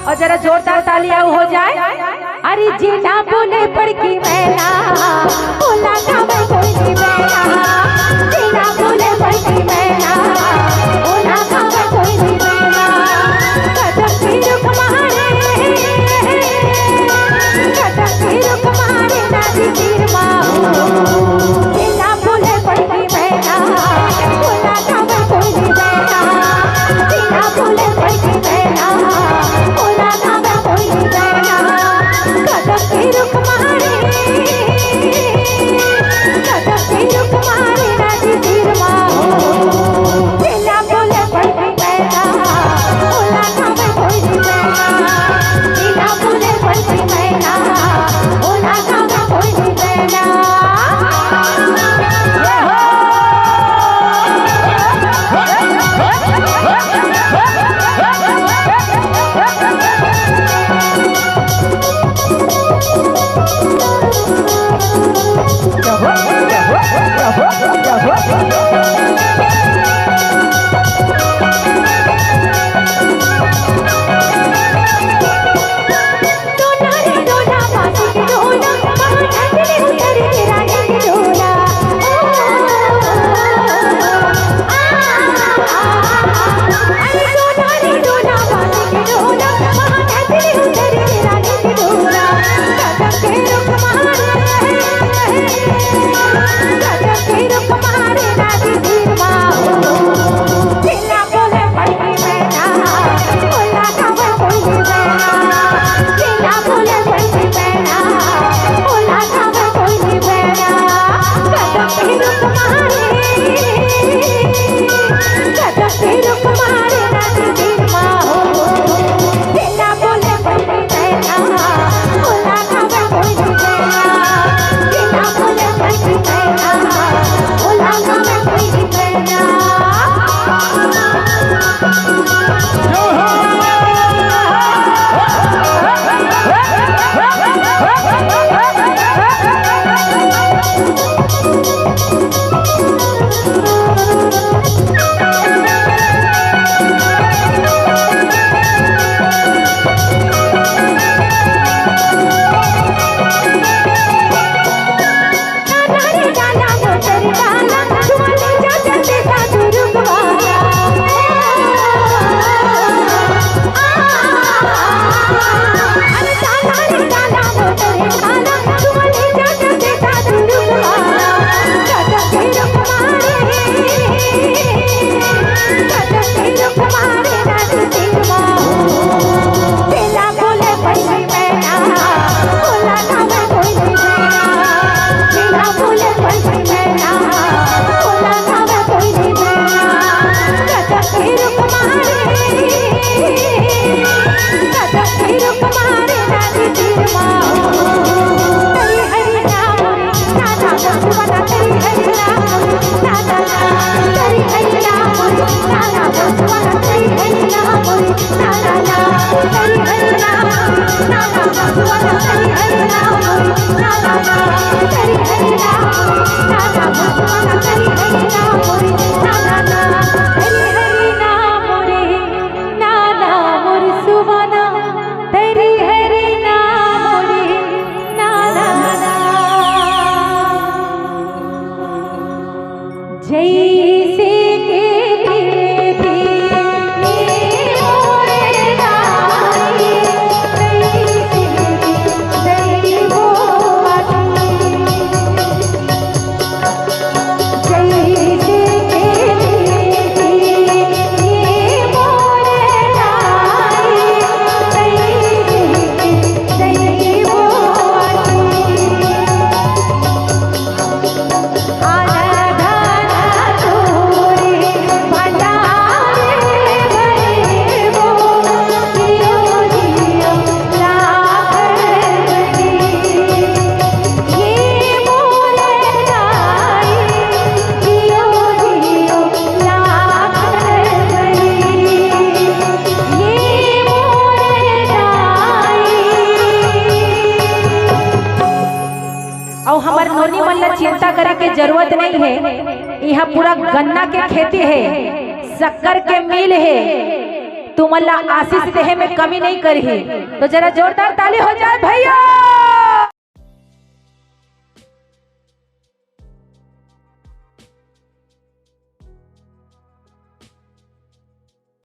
और जरा जोरदार तालियां हो जाए। अरे जीना बोले पड़की मैना बोला ना मैं कोई नहीं मैना, जीना बोले पड़की मैना बोला ना मैं कोई नहीं मैना। कदम की रुख मारे ना जी तीर माओ, जीना बोले पड़की मैना बोला ना मैं कोई नहीं मैना, जीना बोले पड़की मैना बोला ना मैं कोई नहीं मैना। कदम की रुख मारे ना जी तीर माओ, जीना बोले पड़की मैना बोला ना मैं कोई नहीं मैना, जीना बोले पड़की मैना बोला ना मैं कोई नहीं मैना। चिंता करे के जरूरत नहीं है। यहाँ पूरा गन्ना के खेती है, शक्कर के मिल है, तुम अल्लाह आशीष देहे में कमी नहीं करी। तो जरा जोरदार ताली हो जाए भैया।